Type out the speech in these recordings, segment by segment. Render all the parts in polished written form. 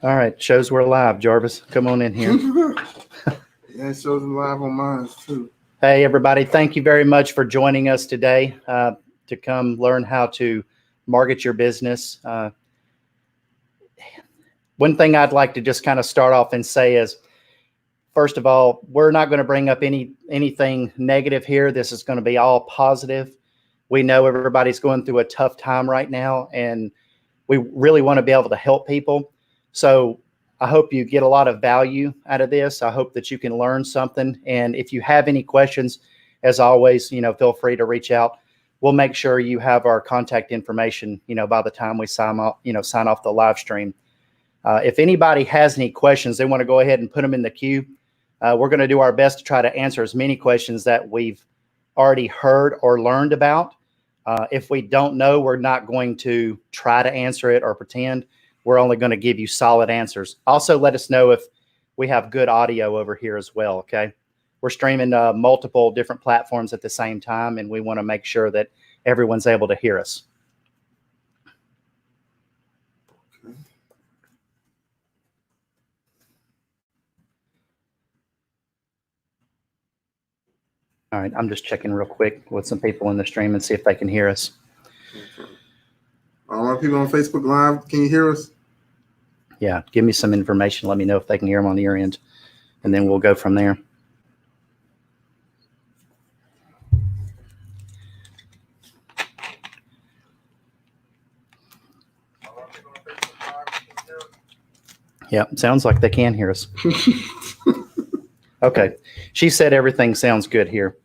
All right, shows we're live. Jarvis, come on in here. Yeah, it shows live on mine too. Hey, everybody. Thank you very much for joining us today to come learn how to market your business. One thing I'd like to just kind of start off and say is, first of all, we're not going to bring up anything negative here. This is going to be all positive. We know everybody's going through a tough time right now, and we really want to be able to help people. So I hope you get a lot of value out of this. I hope that you can learn something. And if you have any questions, as always, feel free to reach out. We'll make sure you have our contact information, by the time we sign off the live stream. If anybody has any questions, they want to go ahead and put them in the queue. We're going to do our best to try to answer as many questions that we've already heard or learned about. If we don't know, we're not going to try to answer it or pretend. We're only going to give you solid answers. Also, let us know if we have good audio over here as well, okay? We're streaming multiple different platforms at the same time, and we want to make sure that everyone's able to hear us. Okay. All right, I'm just checking real quick with some people in the stream and see if they can hear us. Okay. All our people on Facebook Live, can you hear us? Yeah, give me some information. Let me know if they can hear them on your end, and then we'll go from there. Yeah, sounds like they can hear us. Okay, she said everything sounds good here.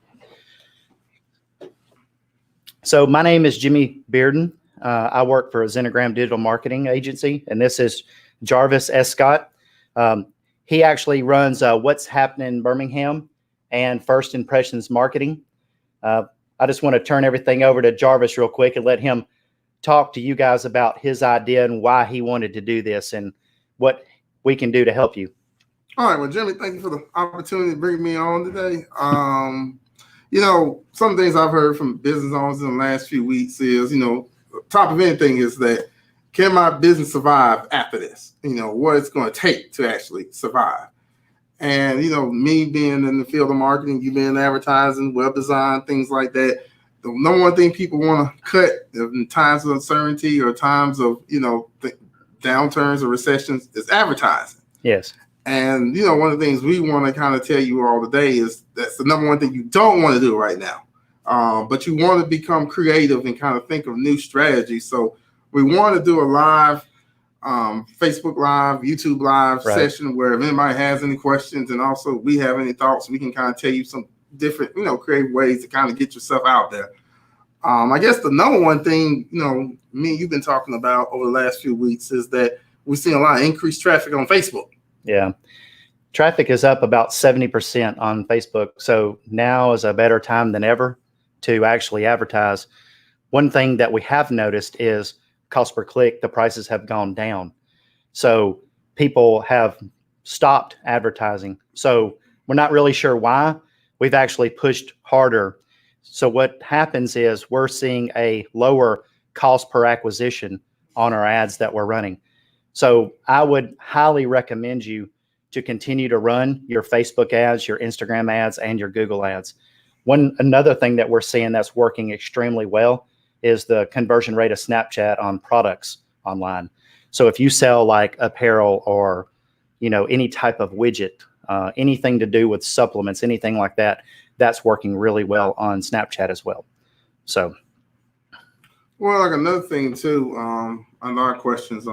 So my name is Jimmy Bearden. I work for a Xenogram digital marketing agency, and this is Jarvis Escott. He actually runs What's Happening in Birmingham and First Impressions Marketing. I just want to turn everything over to Jarvis real quick and let him talk to you guys about his idea and why he wanted to do this and what we can do to help you. All right, well, Jimmy, thank you for the opportunity to bring me on today. Some things I've heard from business owners in the last few weeks is, top of anything is that, can my business survive after this? What it's going to take to actually survive. And, me being in the field of marketing, you being in advertising, web design, things like that, the number one thing people want to cut in times of uncertainty or times of, downturns or recessions is advertising. Yes. And, one of the things we want to kind of tell you all today is that's the number one thing you don't want to do right now. But you want to become creative and kind of think of new strategies. So we want to do a live Facebook Live, YouTube Live session where if anybody has any questions and also we have any thoughts, we can kind of tell you some different, creative ways to kind of get yourself out there. I guess the number one thing, me and you've been talking about over the last few weeks is that we're seeing a lot of increased traffic on Facebook. Yeah. Traffic is up about 70% on Facebook. So now is a better time than ever to actually advertise. One thing that we have noticed is cost per click, the prices have gone down. So people have stopped advertising. So we're not really sure why. We've actually pushed harder. So what happens is we're seeing a lower cost per acquisition on our ads that we're running. So I would highly recommend you to continue to run your Facebook ads, your Instagram ads, and your Google ads. Another thing that we're seeing that's working extremely well is the conversion rate of Snapchat on products online. So if you sell like apparel or, any type of widget, anything to do with supplements, anything like that, that's working really well on Snapchat as well. So. Well, like another thing too, a lot of questions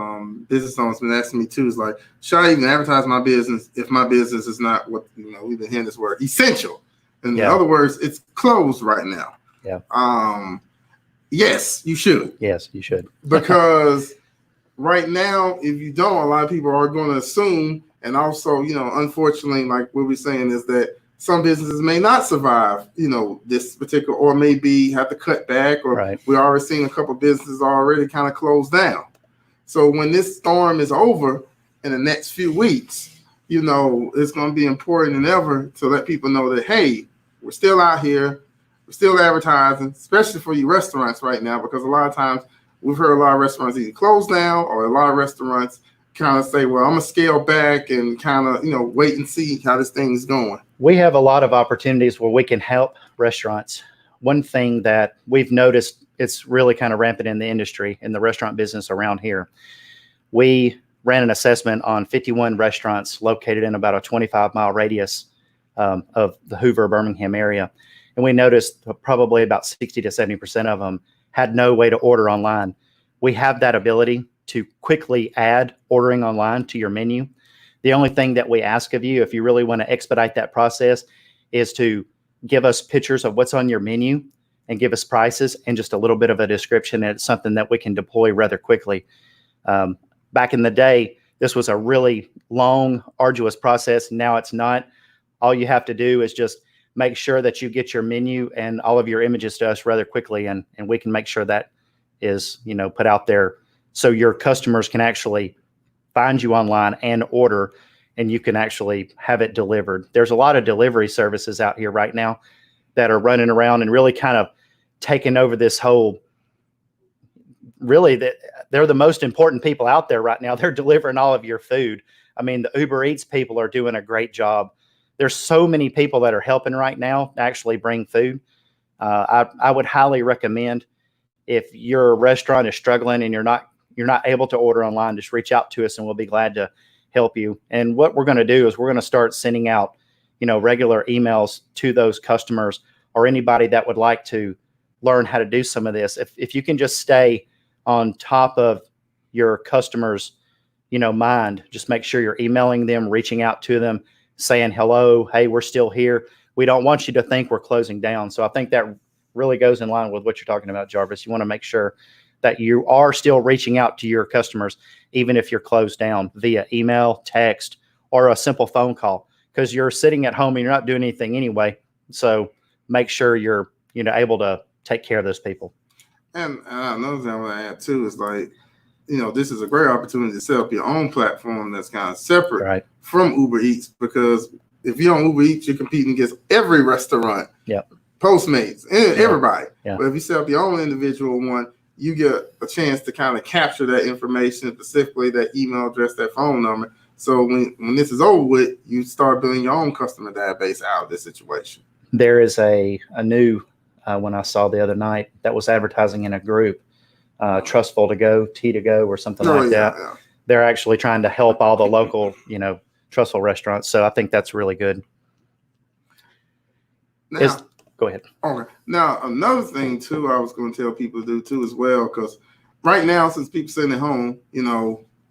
business owners been asking me too is like, should I even advertise my business if my business is not what, we've been hearing this word, essential. In other words, it's closed right now. Yeah. Yes, you should. Yes, you should. Because right now, if you don't, a lot of people are going to assume, and also, unfortunately, like what we're saying is that some businesses may not survive, this particular, or maybe have to cut back, or we're already seeing a couple of businesses already kind of close down. So when this storm is over in the next few weeks, it's going to be important than ever to let people know that, hey, we're still out here. We're still advertising, especially for you restaurants right now, because a lot of times we've heard a lot of restaurants either close down or a lot of restaurants kind of say, well, I'm gonna scale back and kind of, wait and see how this thing's going? We have a lot of opportunities where we can help restaurants. One thing that we've noticed, it's really kind of rampant in the industry, in the restaurant business around here. We ran an assessment on 51 restaurants located in about a 25-mile radius of the Hoover, Birmingham area. And we noticed probably about 60 to 70% of them had no way to order online. We have that ability to quickly add ordering online to your menu. The only thing that we ask of you, if you really want to expedite that process, is to give us pictures of what's on your menu and give us prices and just a little bit of a description. And it's something that we can deploy rather quickly. Back in the day, this was a really long, arduous process. Now it's not. All you have to do is just make sure that you get your menu and all of your images to us rather quickly, and we can make sure that is, put out there so your customers can actually find you online and order, and you can actually have it delivered. There's a lot of delivery services out here right now that are running around and really kind of taking over this whole, really, they're the most important people out there right now. They're delivering all of your food. I mean, the Uber Eats people are doing a great job. There's so many people that are helping right now actually bring food. I would highly recommend, if your restaurant is struggling and you're not able to order online, just reach out to us and we'll be glad to help you. And what we're going to do is we're going to start sending out, regular emails to those customers or anybody that would like to learn how to do some of this. If you can just stay on top of your customers, mind, just make sure you're emailing them, reaching out to them, saying hello, hey, we're still here. We don't want you to think we're closing down. So I think that really goes in line with what you're talking about, Jarvis. You want to make sure that you are still reaching out to your customers, even if you're closed down, via email, text, or a simple phone call, because you're sitting at home and you're not doing anything anyway. So make sure you're able to take care of those people. And another thing I want to add too is this is a great opportunity to set up your own platform that's kind of separate from Uber Eats, because if you're on Uber Eats, you're competing against every restaurant, Postmates, and everybody. But if you set up your own individual one, you get a chance to kind of capture that information, specifically that email address, that phone number. So when this is over with, you start building your own customer database out of this situation. There is a new one I saw the other night that was advertising in a group, Trustful to Go, T to Go, or something like that. Yeah. They're actually trying to help all the local, trustful restaurants. So I think that's really good. Now, go ahead. Okay. Now, another thing too, I was going to tell people to do too as well, because right now, since people sitting at home,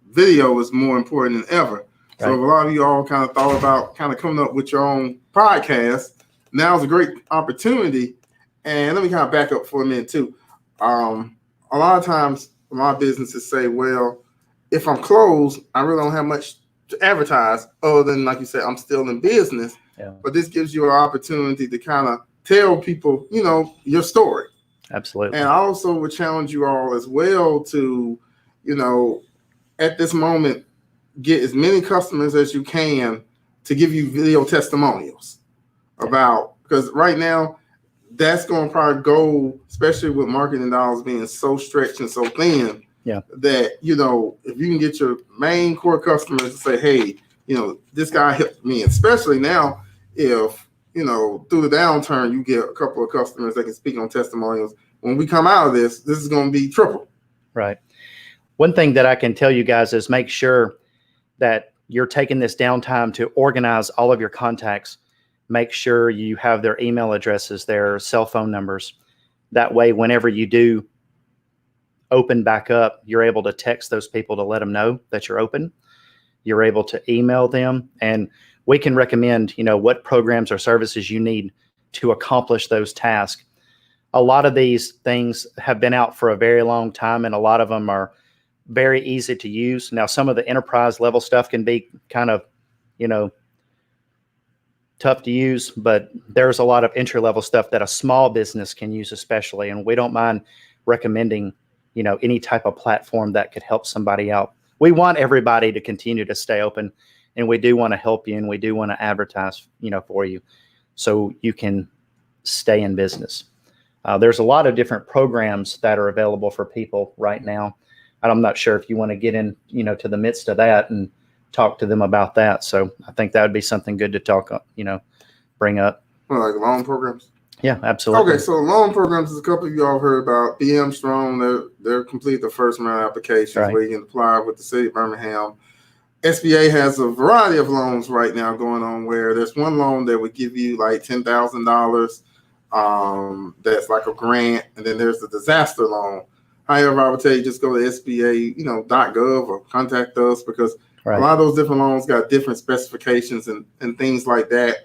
video is more important than ever. So if a lot of you all kind of thought about kind of coming up with your own podcast, now is a great opportunity. And let me kind of back up for a minute too. A lot of times, a lot of businesses say, well, if I'm closed, I really don't have much to advertise other than, like you said, I'm still in business. Yeah. But this gives you an opportunity to kind of tell people, your story. Absolutely. And I also would challenge you all as well to, at this moment, get as many customers as you can to give you video testimonials about, because right now that's going to probably go, especially with marketing dollars being so stretched and so thin, that, if you can get your main core customers to say, hey, this guy helped me, especially now, if, through the downturn, you get a couple of customers that can speak on testimonials. When we come out of this is going to be triple. Right. One thing that I can tell you guys is make sure that you're taking this downtime to organize all of your contacts. Make sure you have their email addresses, their cell phone numbers. That way, whenever you do open back up, you're able to text those people to let them know that you're open. You're able to email them, and we can recommend, what programs or services you need to accomplish those tasks. A lot of these things have been out for a very long time, and a lot of them are very easy to use. Now, some of the enterprise level stuff can be kind of, tough to use, but there's a lot of entry level stuff that a small business can use especially. And we don't mind recommending, any type of platform that could help somebody out. We want everybody to continue to stay open, and we do want to help you, and we do want to advertise, for you so you can stay in business. There's a lot of different programs that are available for people right now. I'm not sure if you want to get in, to the midst of that and talk to them about that. So I think that would be something good to talk, bring up. Like loan programs. Yeah, absolutely. Okay, so loan programs is a couple of you all heard about. BM Strong, they're complete the first round applications Right. where you can apply with the city of Birmingham. SBA has a variety of loans right now going on where there's one loan that would give you like $10,000. That's like a grant, and then there's the disaster loan. However, I would tell you just go to SBA, .gov or contact us because Right. a lot of those different loans got different specifications and things like that.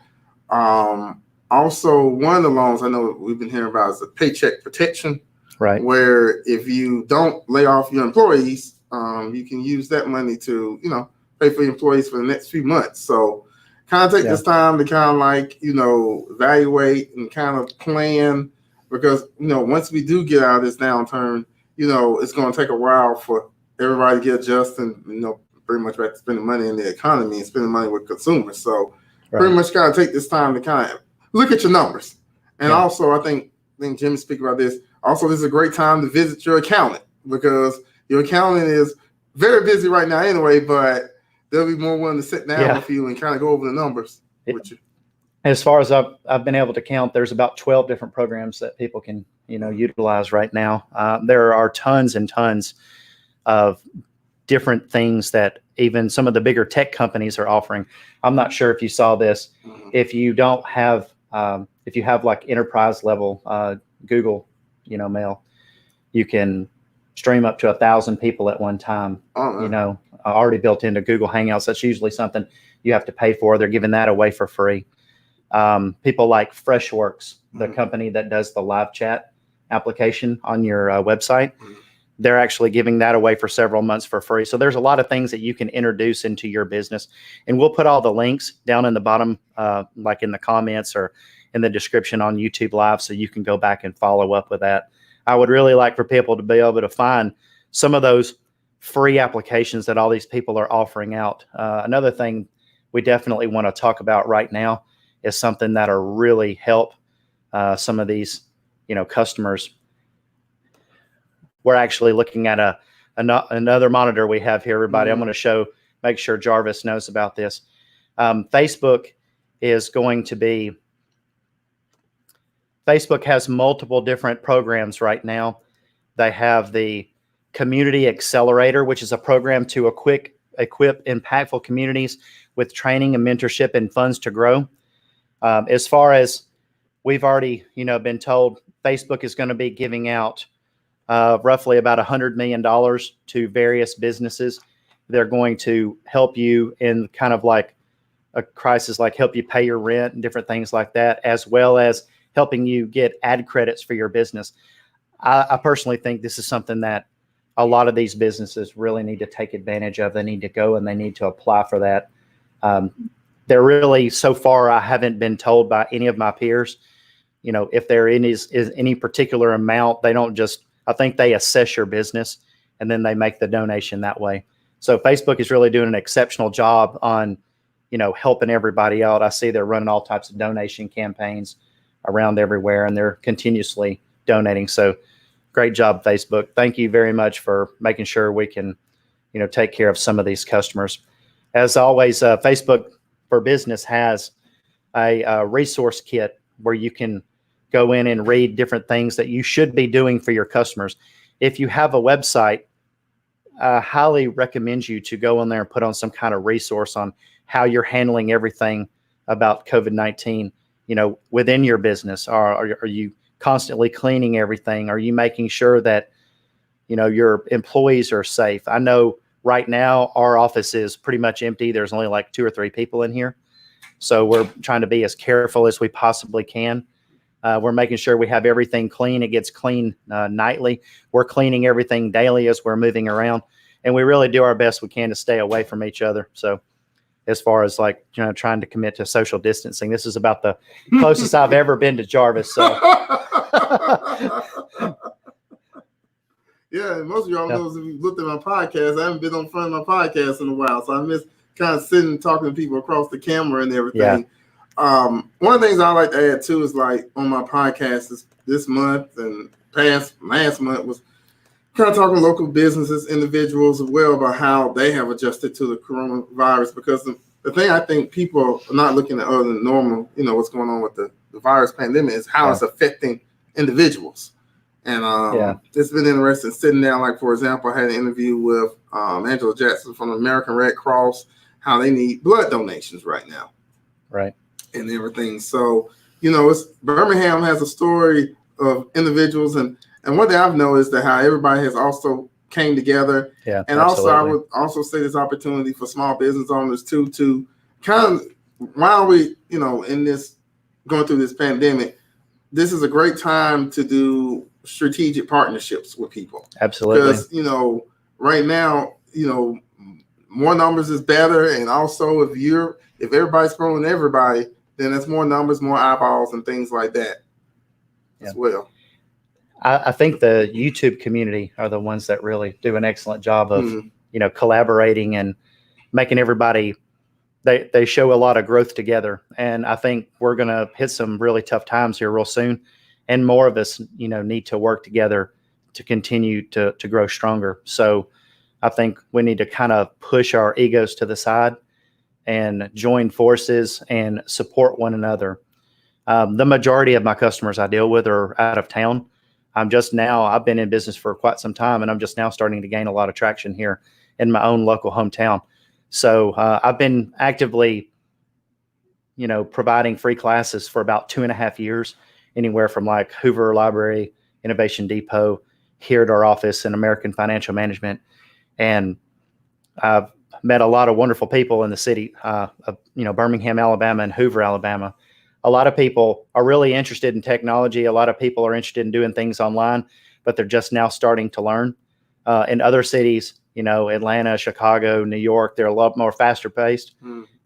Also, one of the loans I know we've been hearing about is the paycheck protection, right? Where if you don't lay off your employees, you can use that money to, pay for your employees for the next few months. So kind of take this time to kind of evaluate and kind of plan because, once we do get out of this downturn, it's going to take a while for everybody to get adjusted and, pretty much back to spending money in the economy and spending money with consumers. So pretty much kind of take this time to kind of look at your numbers. And also, I think Jimmy speak about this. Also, this is a great time to visit your accountant because your accountant is very busy right now anyway, but they'll be more willing to sit down with you and kind of go over the numbers with you. As far as I've been able to count, there's about 12 different programs that people can, utilize right now. There are tons and tons of different things that even some of the bigger tech companies are offering. I'm not sure if you saw this. Mm-hmm. If you don't have, if you have like enterprise level Google, Mail, you can stream up to 1,000 people at one time. Already built into Google Hangouts. That's usually something you have to pay for. They're giving that away for free. People like Freshworks, the company that does the live chat application on your website, they're actually giving that away for several months for free. So there's a lot of things that you can introduce into your business. And we'll put all the links down in the bottom, like in the comments or in the description on YouTube Live, so you can go back and follow up with that. I would really like for people to be able to find some of those free applications that all these people are offering out. Another thing we definitely want to talk about right now is something that'll really help some of these, customers. We're actually looking at another monitor we have here, everybody. I'm going to make sure Jarvis knows about this. Facebook has multiple different programs right now. They have the Community Accelerator, which is a program to equip impactful communities with training and mentorship and funds to grow. As far as we've already, been told, Facebook is going to be giving out roughly about $100 million to various businesses. They're going to help you in kind of like a crisis, like help you pay your rent and different things like that, as well as helping you get ad credits for your business. I personally think this is something that a lot of these businesses really need to take advantage of. They need to go and they need to apply for that. They're really, so far, I haven't been told by any of my peers, if there is any particular amount. They don't just, I think they assess your business and then they make the donation that way. So Facebook is really doing an exceptional job on, helping everybody out. I see they're running all types of donation campaigns around everywhere and they're continuously donating. So great job, Facebook. Thank you very much for making sure we can, take care of some of these customers. As always, Facebook for Business has a resource kit where you can go in and read different things that you should be doing for your customers. If you have a website, I highly recommend you to go in there and put on some kind of resource on how you're handling everything about COVID-19, within your business. Are you constantly cleaning everything? Are you making sure that, your employees are safe? I know right now our office is pretty much empty. There's only like 2 or 3 people in here. So we're trying to be as careful as we possibly can. We're making sure we have everything clean. It gets cleaned nightly. We're cleaning everything daily as we're moving around. And we really do our best we can to stay away from each other. So as far as trying to commit to social distancing, this is about the closest I've ever been to Jarvis. So. Yeah, most of y'all know if you looked at my podcast, I haven't been on front of my podcast in a while. So I miss kind of sitting and talking to people across the camera and everything. Yeah. One of the things I like to add too is like on my podcast this month and last month was kind of talking local businesses, individuals as well about how they have adjusted to the coronavirus, because the thing I think people are not looking at other than normal, what's going on with the virus pandemic is how it's affecting individuals. And it's been interesting sitting down, like, for example, I had an interview with Angela Jackson from the American Red Cross, how they need blood donations right now. Right. And everything. So, it's Birmingham has a story of individuals, and one thing I've noticed that how everybody has also came together. Yeah. And absolutely. also I would also say this opportunity for small business owners too, to kind of, while we, in this going through this pandemic, this is a great time to do strategic partnerships with people. Absolutely. Because, right now, more numbers is better. And also if everybody's promoting everybody, then that's more numbers, more eyeballs and things like that as well. I think the YouTube community are the ones that really do an excellent job of, collaborating and making everybody, they show a lot of growth together. And I think we're going to hit some really tough times here real soon. And more of us, need to work together to continue to grow stronger. So I think we need to kind of push our egos to the side and join forces and support one another. The majority of my customers I deal with are out of town. I've been in business for quite some time, and I'm just now starting to gain a lot of traction here in my own local hometown. So I've been actively, providing free classes for about 2.5 years, anywhere from like Hoover Library, Innovation Depot, here at our office in American Financial Management. And I've met a lot of wonderful people in the city of, Birmingham, Alabama, and Hoover, Alabama. A lot of people are really interested in technology. A lot of people are interested in doing things online, but they're just now starting to learn. In other cities, Atlanta, Chicago, New York, they're a lot more faster paced.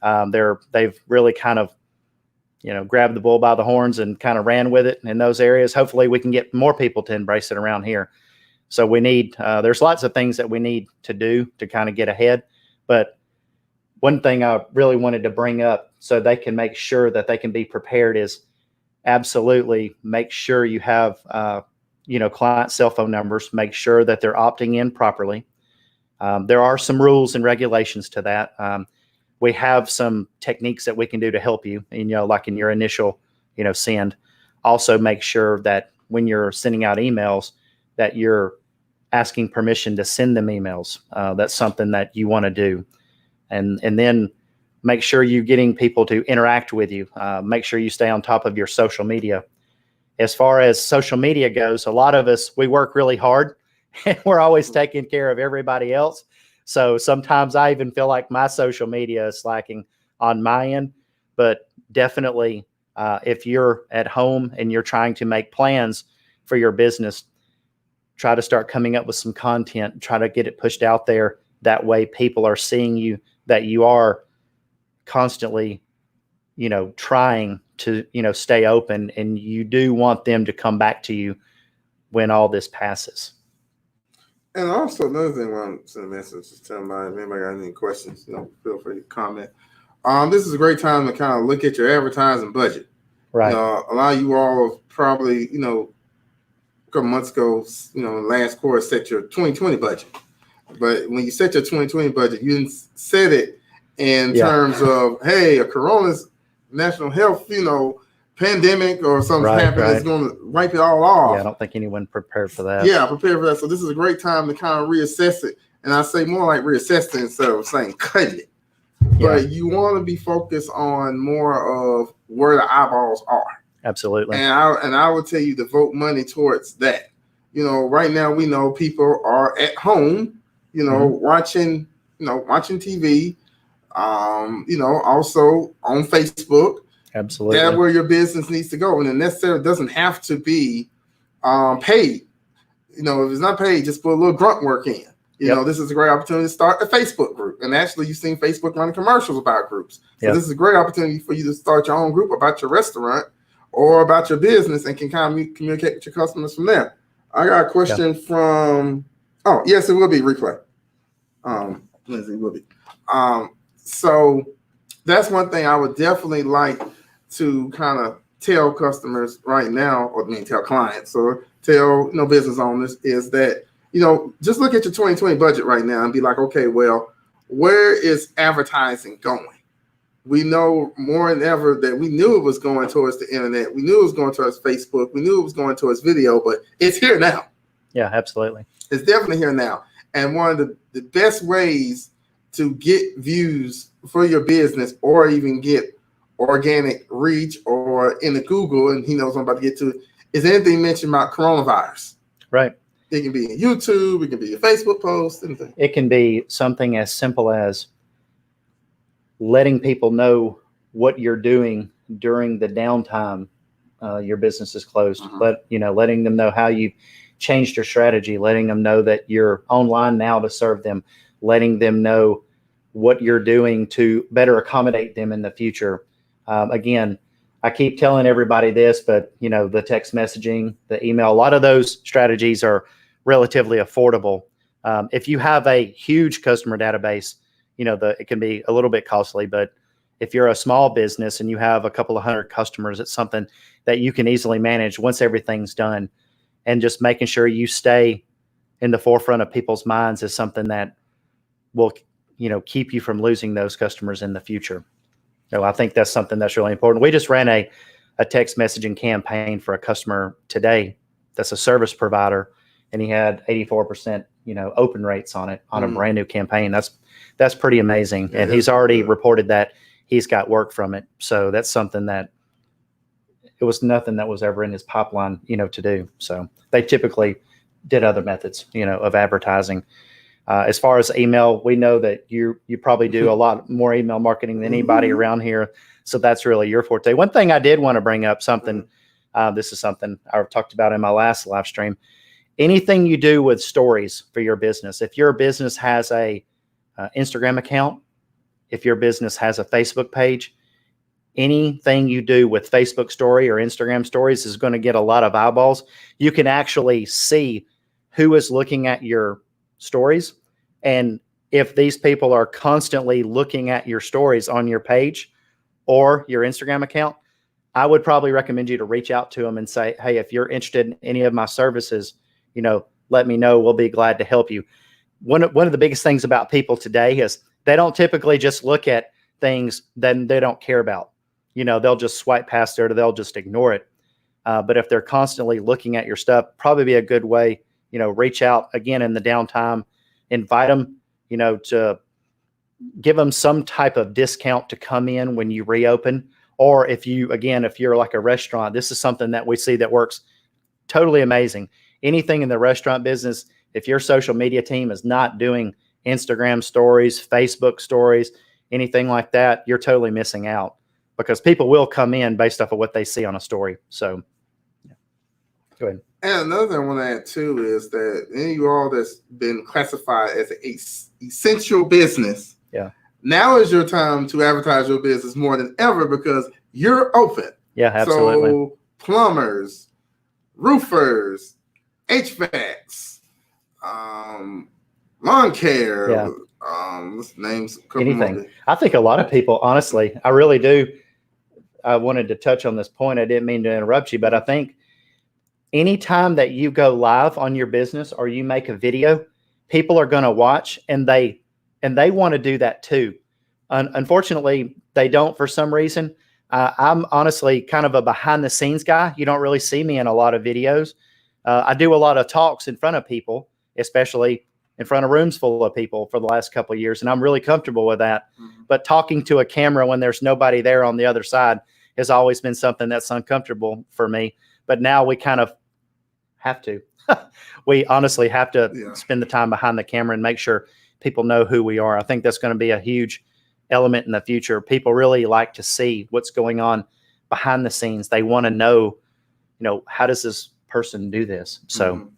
They've really kind of, grabbed the bull by the horns and kind of ran with it in those areas. Hopefully we can get more people to embrace it around here. So we need, there's lots of things that we need to do to kind of get ahead. But one thing I really wanted to bring up so they can make sure that they can be prepared is absolutely make sure you have, client cell phone numbers, make sure that they're opting in properly. There are some rules and regulations to that. We have some techniques that we can do to help you, like in your initial, send. Also make sure that when you're sending out emails that you're asking permission to send them emails. That's something that you want to do. And then make sure you're getting people to interact with you. Make sure you stay on top of your social media. As far as social media goes, a lot of us, we work really hard and we're always taking care of everybody else. So sometimes I even feel like my social media is slacking on my end, but definitely if you're at home and you're trying to make plans for your business, try to start coming up with some content, try to get it pushed out there. That way people are seeing you, that you are constantly, trying to, stay open, and you do want them to come back to you when all this passes. And also another thing, when I'm sending a message, just tell me if anybody got any questions, feel free to comment. This is a great time to kind of look at your advertising budget. Right. A lot of you all have probably, a couple months ago, last quarter set your 2020 budget. But when you set your 2020 budget, you didn't set it in terms of, hey, a corona's national health, pandemic or something happened that's going to wipe it all off. Yeah, I don't think anyone prepared for that. Yeah, prepared for that. So this is a great time to kind of reassess it. And I say more like reassess it instead of saying cutting it. Yeah. But you want to be focused on more of where the eyeballs are. Absolutely. And I would tell you to devote money towards that. Right now we know people are at home, watching TV, also on Facebook. Absolutely. That's where your business needs to go. And it necessarily doesn't have to be paid. If it's not paid, just put a little grunt work in. This is a great opportunity to start a Facebook group. And actually, you've seen Facebook running commercials about groups. So this is a great opportunity for you to start your own group about your restaurant or about your business, and can kind of communicate with your customers from there. I got a question from, yes, it will be replay. Lindsay, it will be. So that's one thing I would definitely like to kind of tell customers right now, or tell clients or tell business owners, is that just look at your 2020 budget right now and be like, okay, well, where is advertising going? We know more than ever that we knew it was going towards the internet. We knew it was going towards Facebook. We knew it was going towards video, but it's here now. Yeah, absolutely. It's definitely here now. And one of the best ways to get views for your business or even get organic reach or into Google, and he knows what I'm about to get to, is anything mentioned about coronavirus. Right. It can be in YouTube. It can be a Facebook post. Anything. It can be something as simple as letting people know what you're doing during the downtime your business is closed. Letting them know how you changed your strategy, letting them know that you're online now to serve them, letting them know what you're doing to better accommodate them in the future. Again, I keep telling everybody this, but the text messaging, the email, a lot of those strategies are relatively affordable. If you have a huge customer database, it can be a little bit costly, but if you're a small business and you have a couple of hundred customers, it's something that you can easily manage once everything's done. And just making sure you stay in the forefront of people's minds is something that will, keep you from losing those customers in the future. So I think that's something that's really important. We just ran a text messaging campaign for a customer today that's a service provider, and he had 84%, open rates on it on a brand new campaign. That's pretty amazing. Yeah, and he's already reported that he's got work from it. So that's something that it was nothing that was ever in his pipeline, to do. So they typically did other methods, of advertising. As far as email, we know that you probably do a lot more email marketing than anybody around here. So that's really your forte. One thing I did want to bring up, this is something I talked about in my last live stream. Anything you do with stories for your business, if your business has a Instagram account, if your business has a Facebook page, anything you do with Facebook story or Instagram stories is going to get a lot of eyeballs. You can actually see who is looking at your stories. And if these people are constantly looking at your stories on your page or your Instagram account, I would probably recommend you to reach out to them and say, hey, if you're interested in any of my services, let me know. We'll be glad to help you. One of the biggest things about people today is they don't typically just look at things that they don't care about. They'll just swipe past it or they'll just ignore it. But if they're constantly looking at your stuff, probably be a good way, reach out again in the downtime, invite them, to give them some type of discount to come in when you reopen. Or if you're like a restaurant, this is something that we see that works totally amazing. Anything in the restaurant business, if your social media team is not doing Instagram stories, Facebook stories, anything like that, you're totally missing out, because people will come in based off of what they see on a story. So go ahead. And another thing I want to add too is that any of you all that's been classified as an essential business, now is your time to advertise your business more than ever, because you're open. Yeah, absolutely. So plumbers, roofers, HVACs, lawn care, names. Anything. I think a lot of people, honestly, I really do. I wanted to touch on this point. I didn't mean to interrupt you, but I think anytime that you go live on your business or you make a video, people are going to watch and they want to do that too. Unfortunately, they don't for some reason. I'm honestly kind of a behind the scenes guy. You don't really see me in a lot of videos. I do a lot of talks in front of people, especially in front of rooms full of people for the last couple of years. And I'm really comfortable with that. But talking to a camera when there's nobody there on the other side has always been something that's uncomfortable for me. But now we kind of have to. We honestly have to spend the time behind the camera and make sure people know who we are. I think that's going to be a huge element in the future. People really like to see what's going on behind the scenes. They want to know, how does this person do this? So.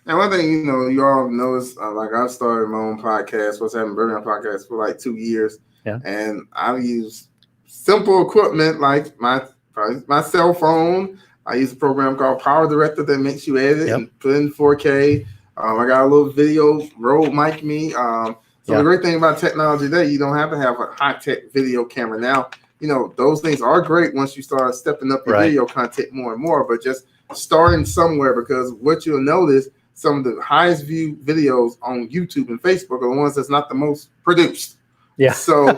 And one thing, you all know is like I've started my own podcast, What's Happening Bearden podcast, for like 2 years. Yeah. And I've used simple equipment like my cell phone. I use a program called Power Director that makes you edit and put in 4K. I got a little video Rode mic me. The great thing about technology today, you don't have to have a high-tech video camera now. Those things are great once you start stepping up your video content more and more, but just starting somewhere, because what you'll notice, some of the highest viewed videos on YouTube and Facebook are the ones that's not the most produced. Yeah. So,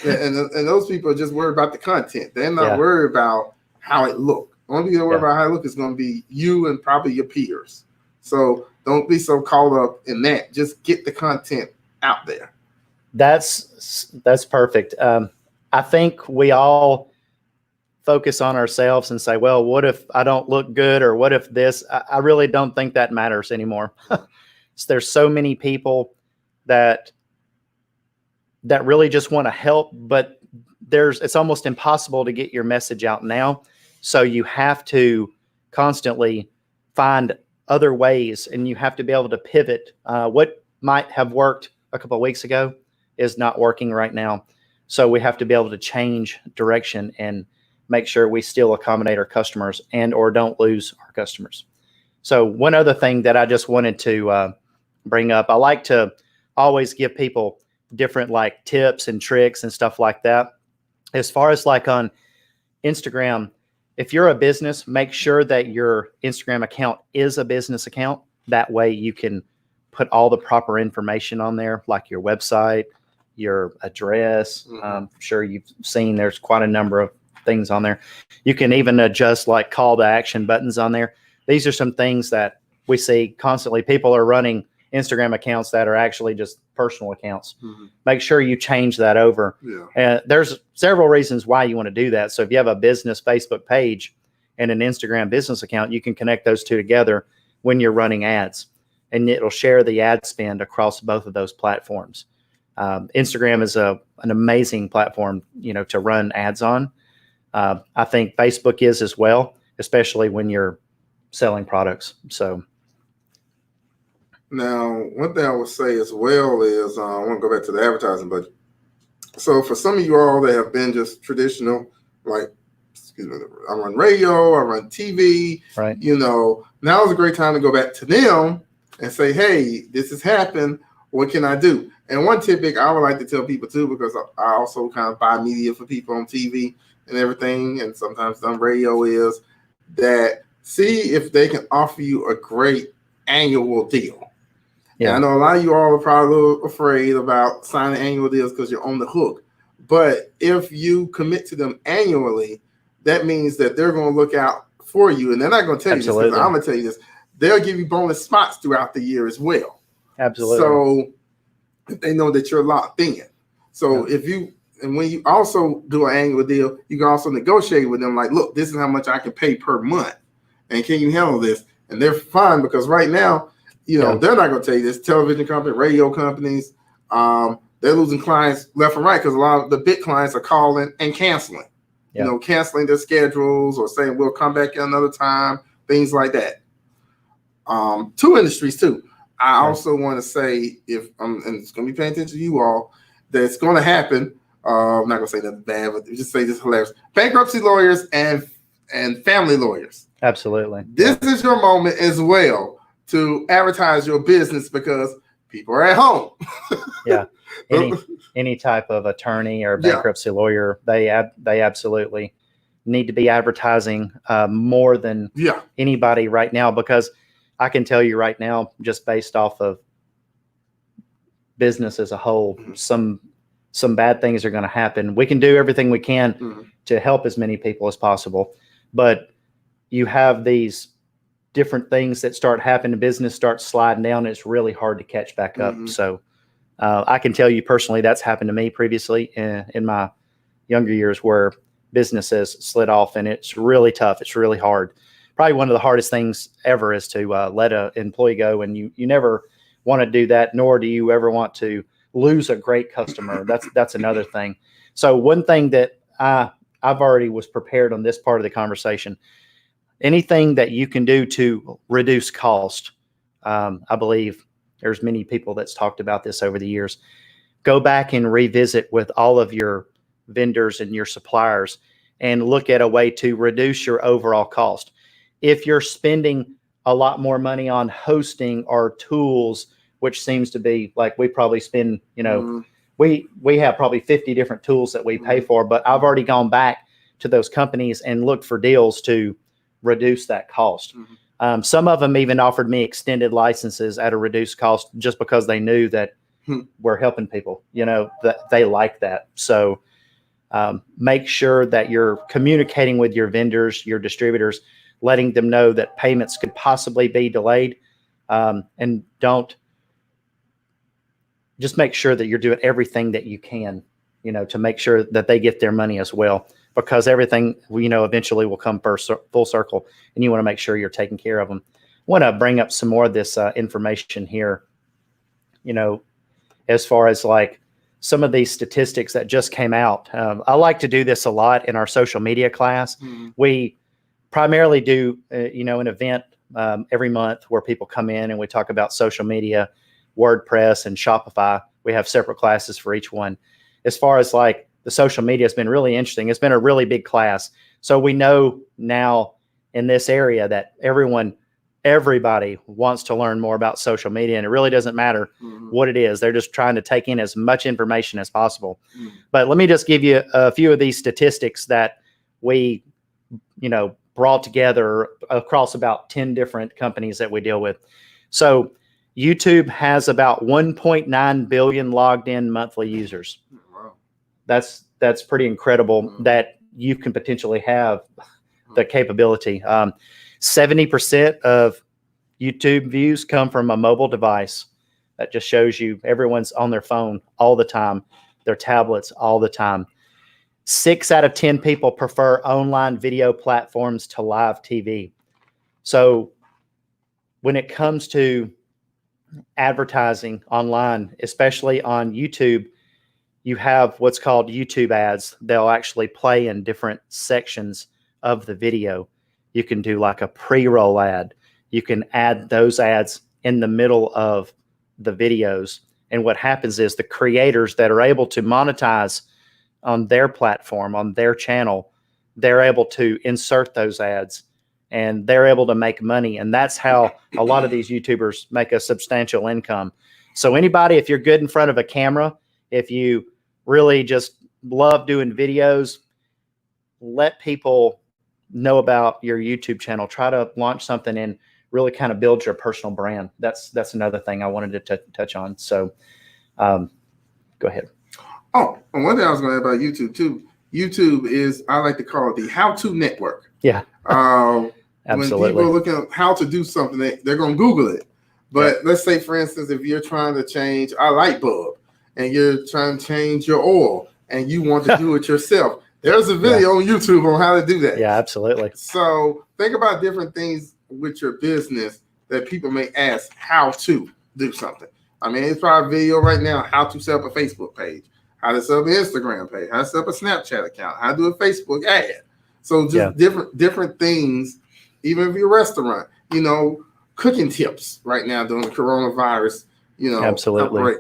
and those people are just worried about the content. They're not worried about how it looks. The only thing they're worried about how it looks is going to be you and probably your peers. So don't be so caught up in that. Just get the content out there. That's perfect. I think we all focus on ourselves and say, well, what if I don't look good, or what if this? I really don't think that matters anymore. There's so many people that really just want to help, but it's almost impossible to get your message out now. So you have to constantly find other ways, and you have to be able to pivot. What might have worked a couple of weeks ago is not working right now. So we have to be able to change direction and make sure we still accommodate our customers and or don't lose our customers. So one other thing that I just wanted to bring up, I like to always give people different like tips and tricks and stuff like that. As far as like on Instagram, if you're a business, make sure that your Instagram account is a business account. That way you can put all the proper information on there, like your website, your address. I'm sure you've seen there's quite a number of things on there. You can even adjust like call to action buttons on there. These are some things that we see constantly. People are running Instagram accounts that are actually just personal accounts. Make sure you change that over. And there's several reasons why you want to do that. So if you have a business Facebook page and an Instagram business account, you can connect those two together when you're running ads, and it'll share the ad spend across both of those platforms. Instagram is an amazing platform, to run ads on. I think Facebook is as well, especially when you're selling products. So now, one thing I would say as well is I want to go back to the advertising budget. So for some of you all that have been just traditional, like, I run radio, I run TV, right? Now is a great time to go back to them and say, hey, this has happened. What can I do? And one tidbit I would like to tell people too, because I also kind of buy media for people on TV and everything, and sometimes on radio, is that see if they can offer you a great annual deal. Yeah, and I know a lot of you all are probably a little afraid about signing annual deals because you're on the hook. But if you commit to them annually, that means that they're going to look out for you, and they're not going to tell you this. I'm going to tell you this. They'll give you bonus spots throughout the year as well. Absolutely. So they know that you're locked in. So when you also do an annual deal, you can also negotiate with them like, look, this is how much I can pay per month. And can you handle this? And they're fine, because right now, they're not going to tell you this. Television company, radio companies, they're losing clients left and right because a lot of the big clients are calling and canceling. Canceling their schedules or saying we'll come back another time, things like that. Two industries too. I also want to say, and it's going to be paying attention to you all, that it's going to happen. I'm not going to say nothing bad, but just say this hilarious. Bankruptcy lawyers and family lawyers. Absolutely. This is your moment as well to advertise your business, because people are at home. Yeah. Any type of attorney or bankruptcy lawyer, they absolutely need to be advertising more than anybody right now, because I can tell you right now, just based off of business as a whole, some bad things are going to happen. We can do everything we can to help as many people as possible, but you have these different things that start happening, business starts sliding down, and it's really hard to catch back up. So I can tell you personally, that's happened to me previously in my younger years, where business has slid off, and it's really tough. It's really hard. Probably one of the hardest things ever is to let an employee go, and you never want to do that, nor do you ever want to lose a great customer. That's another thing. So one thing that I've already was prepared on this part of the conversation. Anything that you can do to reduce cost. I believe there's many people that's talked about this over the years. Go back and revisit with all of your vendors and your suppliers and look at a way to reduce your overall cost. If you're spending a lot more money on hosting or tools, which seems to be like we probably spend, we have probably 50 different tools that we pay for, but I've already gone back to those companies and looked for deals to reduce that cost. Some of them even offered me extended licenses at a reduced cost just because they knew that we're helping people, that they like that. So make sure that you're communicating with your vendors, your distributors, letting them know that payments could possibly be delayed. And just make sure that you're doing everything that you can, to make sure that they get their money as well, because everything, eventually will come full circle, and you want to make sure you're taking care of them. I want to bring up some more of this information here, as far as like some of these statistics that just came out. I like to do this a lot in our social media class. We primarily do, an event every month where people come in and we talk about social media, WordPress, and Shopify. We have separate classes for each one. As far as like the social media has been really interesting. It's been a really big class. So we know now in this area that everybody wants to learn more about social media, and it really doesn't matter what it is. They're just trying to take in as much information as possible. But let me just give you a few of these statistics that we, brought together across about 10 different companies that we deal with. So YouTube has about 1.9 billion logged in monthly users. Wow. That's pretty incredible that you can potentially have the capability. 70% of YouTube views come from a mobile device. That just shows you everyone's on their phone all the time, their tablets all the time. 6 out of 10 people prefer online video platforms to live TV. So when it comes to advertising online, especially on YouTube, you have what's called YouTube ads. They'll actually play in different sections of the video. You can do like a pre-roll ad. You can add those ads in the middle of the videos. And what happens is the creators that are able to monetize on their platform, on their channel, they're able to insert those ads and they're able to make money. And that's how a lot of these YouTubers make a substantial income. So anybody, if you're good in front of a camera, if you really just love doing videos, let people know about your YouTube channel. Try to launch something and really kind of build your personal brand. That's another thing I wanted to touch on. So go ahead. Oh, and one thing I was going to add about YouTube too. YouTube is, I like to call it the how-to network. Yeah. Absolutely. When people are looking at how to do something, they're going to Google it. But let's say, for instance, if you're trying to change a light bulb and you're trying to change your oil and you want to do it yourself, there's a video on YouTube on how to do that. Yeah, absolutely. So think about different things with your business that people may ask how to do something. I mean, it's probably a video right now, how to set up a Facebook page, how to set up an Instagram page, how to set up a Snapchat account, how to do a Facebook ad. So just different things, even if you're a restaurant, cooking tips right now during the coronavirus, absolutely. outbreak.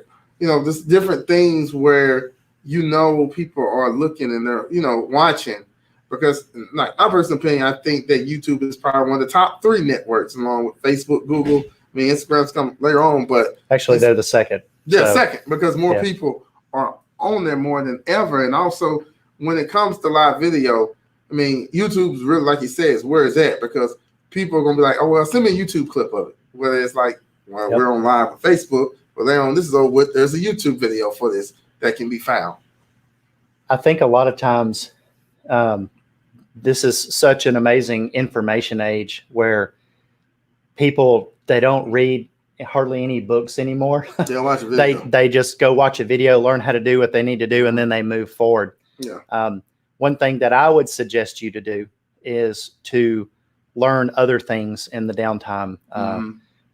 Just different things where people are looking and they're watching, because like my personal opinion, I think that YouTube is probably one of the top 3 networks along with Facebook, Google. I mean, Instagram's come later on, but actually they're the second. Yeah, second, because more people are on there more than ever. And also when it comes to live video, I mean, YouTube's really, like you said, is where it's at, because people are gonna be like, oh well, send me a YouTube clip of it. Whether it's like, well, we're on live on Facebook, but later on this is over with, there's a YouTube video for this that can be found. I think a lot of times this is such an amazing information age where people, they don't read hardly any books anymore. Watch a video. They just go watch a video, learn how to do what they need to do, and then they move forward. Yeah. One thing that I would suggest you to do is to learn other things in the downtime.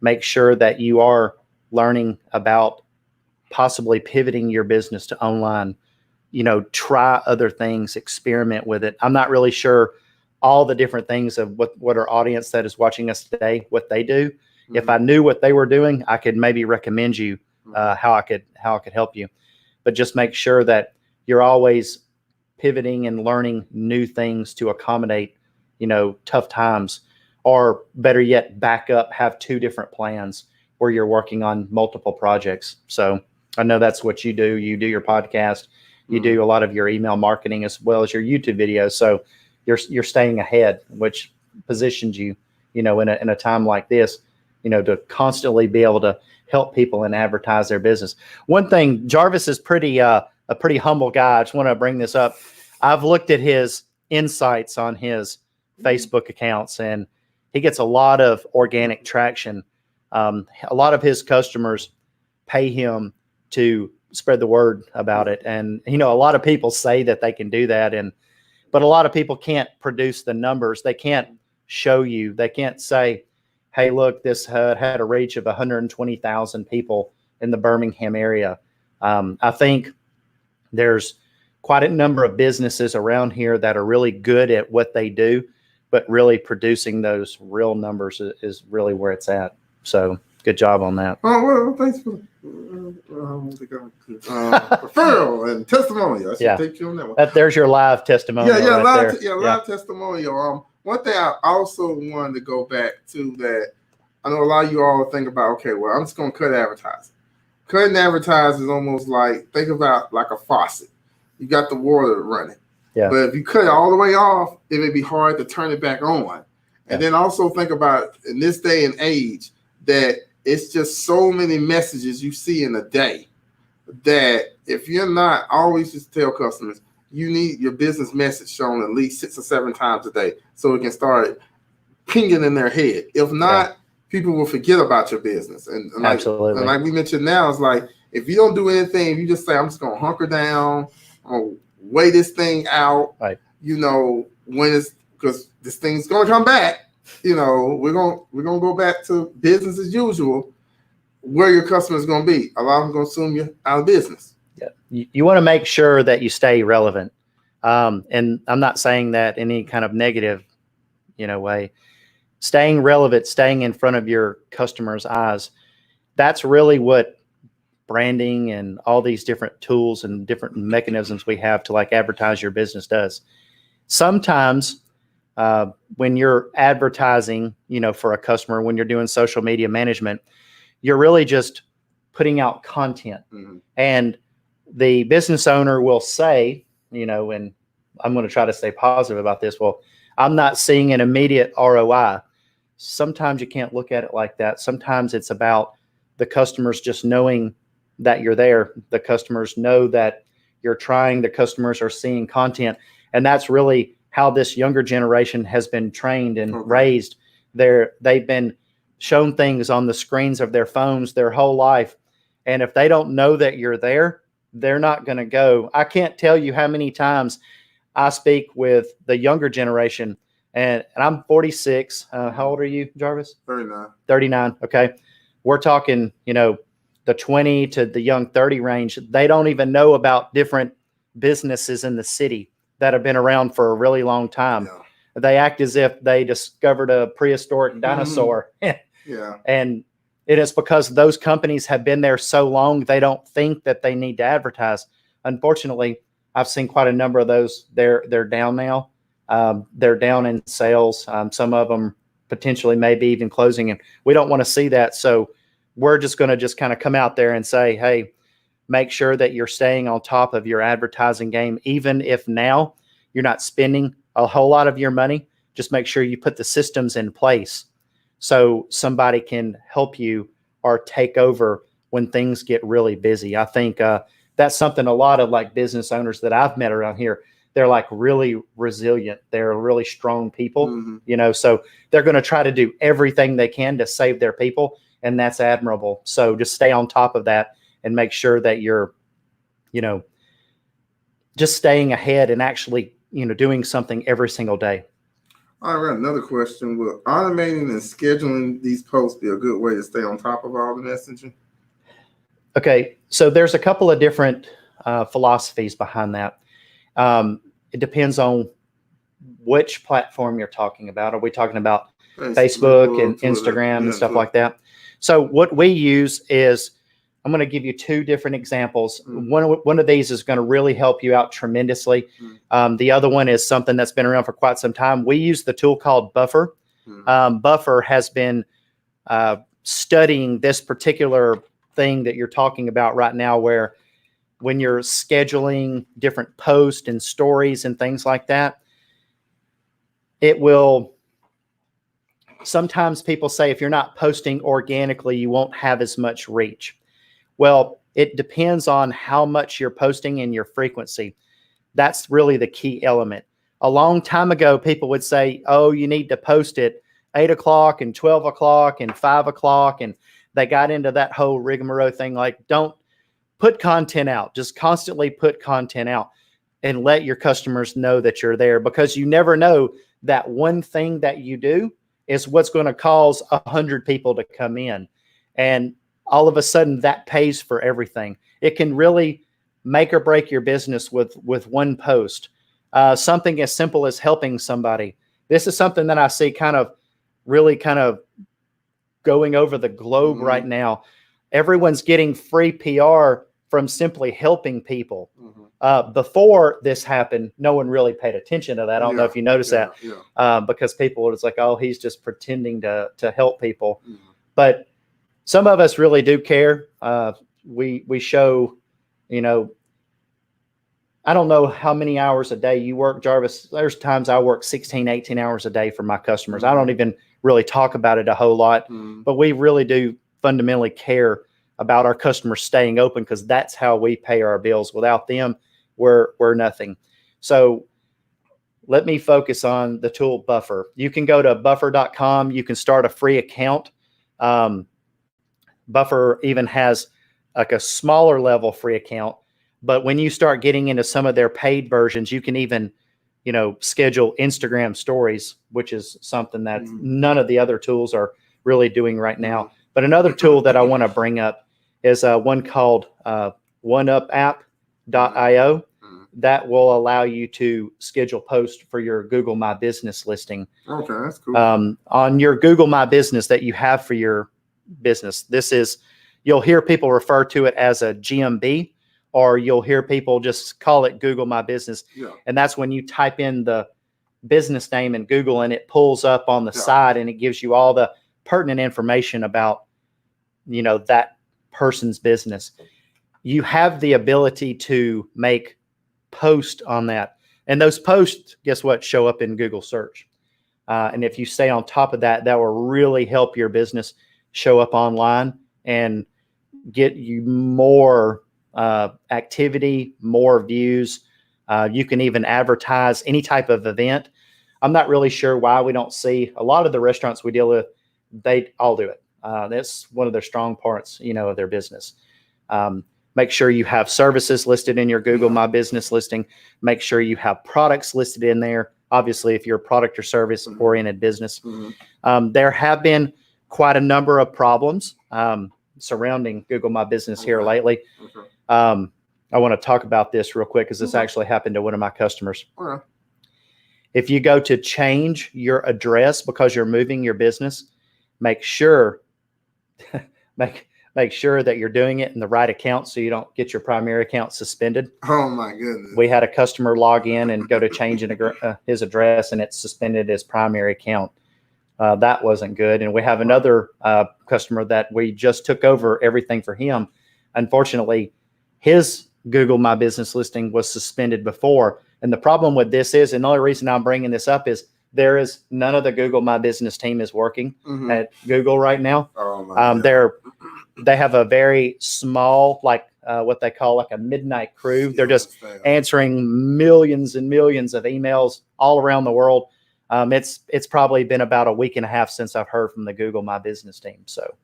Make sure that you are learning about possibly pivoting your business to online. Try other things, experiment with it. I'm not really sure all the different things of what our audience that is watching us today, what they do. If I knew what they were doing, I could maybe recommend you how I could help you. But just make sure that you're always pivoting and learning new things to accommodate, tough times, or better yet, back up, have 2 different plans where you're working on multiple projects. So I know that's what you do. You do your podcast, you do a lot of your email marketing as well as your YouTube videos. So you're staying ahead, which positions you, in a time like this, to constantly be able to help people and advertise their business. One thing, Jarvis is a pretty humble guy. I just want to bring this up. I've looked at his insights on his Facebook accounts, and he gets a lot of organic traction. A lot of his customers pay him to spread the word about it. And, a lot of people say that they can do that. But a lot of people can't produce the numbers. They can't show you. They can't say, hey, look, this had a reach of 120,000 people in the Birmingham area. I think there's quite a number of businesses around here that are really good at what they do, but really producing those real numbers is really where it's at. So good job on that. Oh, well, thanks for referral and testimonial. I should take you on that one. There's your live testimonial. Live testimonial. One thing I also wanted to go back to that I know a lot of you all think about, okay, well, I'm just going to cut advertising. Cutting advertising is almost like, think about like a faucet. You got the water running. Yeah. But if you cut it all the way off, it may be hard to turn it back on. And then also think about in this day and age that it's just so many messages you see in a day that if you're not, I always just tell customers, you need your business message shown at least 6 or 7 times a day so it can start pinging in their head. If not, people will forget about your business. And absolutely. Like we mentioned now, it's like if you don't do anything, if you just say, I'm just going to hunker down, I'm going to weigh this thing out, right. When it's, because this thing's going to come back, we're going to go back to business as usual. Where your customer is going to be, a lot of them going to assume you're out of business. Yeah, you want to make sure that you stay relevant, and I'm not saying that in any kind of negative, way. Staying relevant, staying in front of your customers' eyes, that's really what branding and all these different tools and different mechanisms we have to like advertise your business does. Sometimes when you're advertising, for a customer, when you're doing social media management, you're really just putting out content. Mm-hmm. And the business owner will say, and I'm going to try to stay positive about this. Well, I'm not seeing an immediate ROI. Sometimes you can't look at it like that. Sometimes it's about the customers just knowing that you're there. The customers know that you're trying. The customers are seeing content. And that's really how this younger generation has been trained and raised. They've been shown things on the screens of their phones their whole life. And if they don't know that you're there, they're not going to go. I can't tell you how many times I speak with the younger generation, and I'm 46. How old are you, Jarvis? 39. 39. Okay. We're talking, the 20 to the young 30 range. They don't even know about different businesses in the city that have been around for a really long time. Yeah. They act as if they discovered a prehistoric dinosaur. Yeah. And it is because those companies have been there so long, they don't think that they need to advertise. Unfortunately, I've seen quite a number of those. They're down now. They're down in sales. Some of them potentially maybe even closing. And we don't want to see that. So we're just going to just kind of come out there and say, hey, make sure that you're staying on top of your advertising game. Even if now you're not spending a whole lot of your money, just make sure you put the systems in place so somebody can help you or take over when things get really busy. I think that's something a lot of like business owners that I've met around here, they're like really resilient. They're really strong people, so they're going to try to do everything they can to save their people. And that's admirable. So just stay on top of that and make sure that you're, just staying ahead and actually, doing something every single day. I got another question. Will automating and scheduling these posts be a good way to stay on top of all the messaging? Okay, so there's a couple of different philosophies behind that. It depends on which platform you're talking about. Are we talking about Facebook and Instagram and stuff like that? So what we use is, I'm going to give you 2 different examples. One of these is going to really help you out tremendously. The other one is something that's been around for quite some time. We use the tool called Buffer. Buffer has been studying this particular thing that you're talking about right now, where when you're scheduling different posts and stories and things like that, it will sometimes people say if you're not posting organically, you won't have as much reach. Well, it depends on how much you're posting and your frequency. That's really the key element. A long time ago, people would say, oh, you need to post at 8 o'clock and 12 o'clock and 5 o'clock. And they got into that whole rigmarole thing. Like, don't put content out, just constantly put content out and let your customers know that you're there, because you never know that one thing that you do is what's going to cause 100 people to come in. And all of a sudden that pays for everything. It can really make or break your business with one post. Something as simple as helping somebody. This is something that I see kind of going over the globe right now. Everyone's getting free PR from simply helping people. Before this happened, no one really paid attention to that. I don't know if you noticed that, because people were just like, oh, he's just pretending to help people. But some of us really do care. We show, I don't know how many hours a day you work, Jarvis. There's times I work 16, 18 hours a day for my customers. I don't even really talk about it a whole lot, but we really do fundamentally care about our customers staying open, because that's how we pay our bills. Without them, we're nothing. So let me focus on the tool Buffer. You can go to buffer.com. You can start a free account. Buffer even has like a smaller level free account. But when you start getting into some of their paid versions, you can even, schedule Instagram stories, which is something that none of the other tools are really doing right now. But another tool that I want to bring up is one called oneupapp.io. That will allow you to schedule posts for your Google My Business listing. Okay, that's cool. On your Google My Business that you have for your business, you'll hear people refer to it as a GMB, or you'll hear people just call it Google My Business. And that's when you type in the business name in Google and it pulls up on the side and it gives you all the pertinent information about, that person's business. You have the ability to make posts on that. And those posts, guess what, show up in Google search. And if you stay on top of that, that will really help your business show up online and get you more activity, more views. You can even advertise any type of event. I'm not really sure why we don't see a lot of the restaurants we deal with, they all do it. That's one of their strong parts, of their business. Make sure you have services listed in your Google My Business listing. Make sure you have products listed in there. Obviously, if you're a product or service oriented business, there have been quite a number of problems surrounding Google My Business here lately. I want to talk about this real quick because this actually happened to one of my customers. If you go to change your address because you're moving your business, make sure that you're doing it in the right account so you don't get your primary account suspended. Oh my goodness. We had a customer log in and go to change his address and it suspended his primary account. That wasn't good. And we have another customer that we just took over everything for him. Unfortunately, his Google My Business listing was suspended before. And the problem with this is, and the only reason I'm bringing this up is there is none of the Google My Business team is working at Google right now. Oh my God. They have a very small, what they call like a midnight crew. They're just answering millions and millions of emails all around the world. It's probably been about a week and a half since I've heard from the Google My Business team. So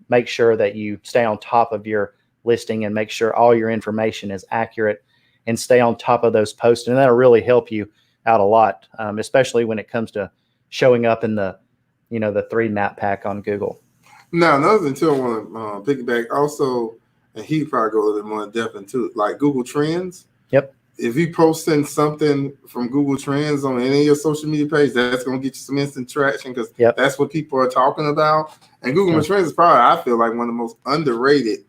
make sure that you stay on top of your listing and make sure all your information is accurate and stay on top of those posts. And that'll really help you out a lot, especially when it comes to showing up in the 3 map pack on Google. Now, another thing too, I want to piggyback also, and he probably go a little bit more in depth into like Google Trends. Yep. If you posting something from Google Trends on any of your social media page, that's going to get you some instant traction because that's what people are talking about. And Google Trends is probably, I feel like, one of the most underrated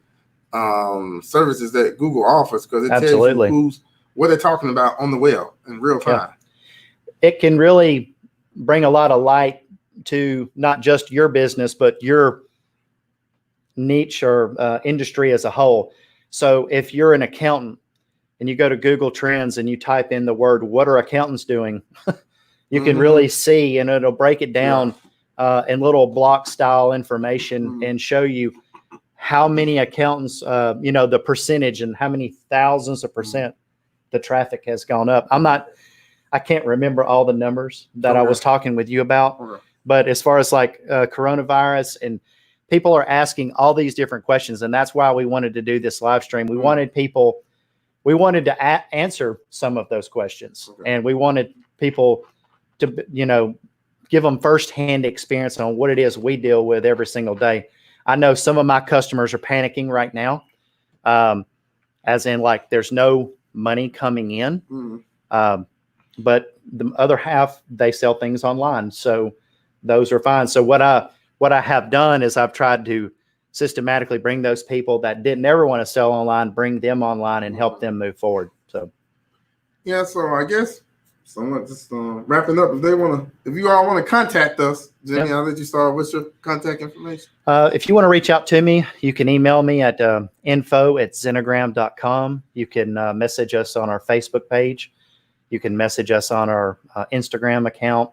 services that Google offers because it tells you what they're talking about on the web in real time. It can really bring a lot of light to not just your business, but your niche or industry as a whole. So if you're an accountant and you go to Google Trends and you type in the word, what are accountants doing? You can really see, and it'll break it down and little block style information and show you how many accountants, the percentage and how many thousands of percent the traffic has gone up. I can't remember all the numbers that I was talking with you about, but as far as like coronavirus, and people are asking all these different questions, and that's why we wanted to do this live stream. We wanted to answer some of those questions, and we wanted people to, give them firsthand experience on what it is we deal with every single day. I know some of my customers are panicking right now, as in like there's no money coming in. But the other half, they sell things online. So those are fine. So what I have done is I've tried to systematically bring those people that didn't ever want to sell online, bring them online and help them move forward. So, yeah. So I guess someone just wrapping up. If you all want to contact us, Jimmy, I'll let you start. What's your contact information? If you want to reach out to me, you can email me at info@zenogram.com. You can message us on our Facebook page. You can message us on our Instagram account.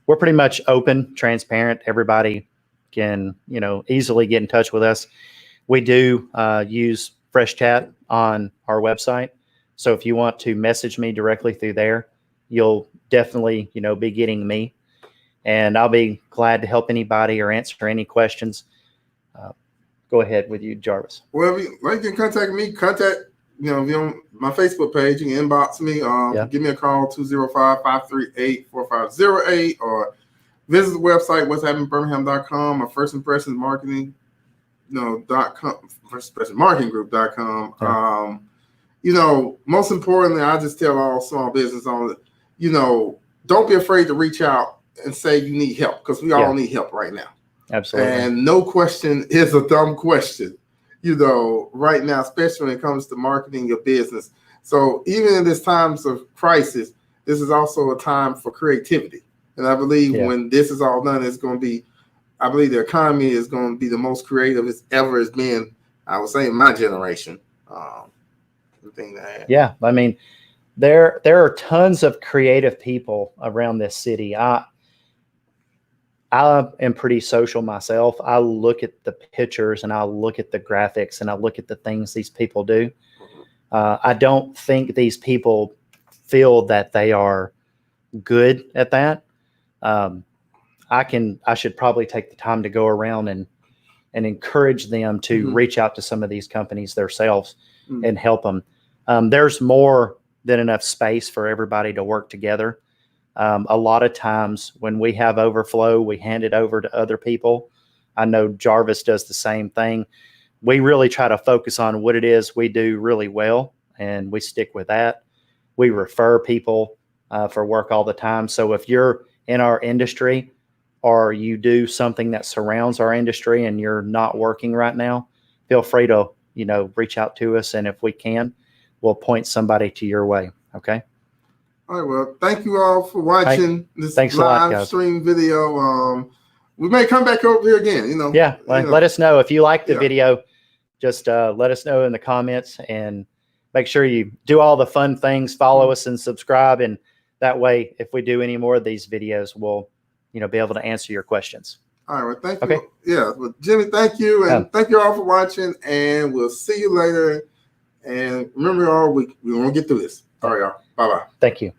We're pretty much open, transparent. Everybody can, easily get in touch with us. We do use Fresh Chat on our website. So if you want to message me directly through there, you'll definitely, be getting me. And I'll be glad to help anybody or answer any questions. Go ahead with you, Jarvis. Well, you can contact me. If you're on my Facebook page, you can inbox me. Give me a call, 205-538-4508, or visit the website, what'shappenedbirmingham.com, or First Impressions Marketing, .com, First Impressions Marketing Group.com. Most importantly, I just tell all small business owners, don't be afraid to reach out and say you need help, because we all need help right now. Absolutely. And no question is a dumb question. Right now, especially when it comes to marketing your business. So even in this times of crisis, this is also a time for creativity. And I believe when this is all done, the economy is going to be the most creative it's ever has been, I would say, in my generation. Yeah. I mean, there are tons of creative people around this city. I am pretty social myself. I look at the pictures and I look at the graphics and I look at the things these people do. I don't think these people feel that they are good at that. I should probably take the time to go around and encourage them to reach out to some of these companies themselves and help them. There's more than enough space for everybody to work together. A lot of times when we have overflow, we hand it over to other people. I know Jarvis does the same thing. We really try to focus on what it is we do really well, and we stick with that. We refer people for work all the time. So if you're in our industry or you do something that surrounds our industry and you're not working right now, feel free to, reach out to us. And if we can, we'll point somebody to your way. Okay. All right. Well, thank you all for watching this live stream video. We may come back over here again. Let us know if you like the video. Just let us know in the comments, and make sure you do all the fun things. Follow us and subscribe, and that way, if we do any more of these videos, we'll be able to answer your questions. All right. Well, thank you. Okay. Yeah. Well, Jimmy, thank you, and thank you all for watching. And we'll see you later. And remember, y'all, we won't get through this. All right, y'all. Bye-bye. Thank you.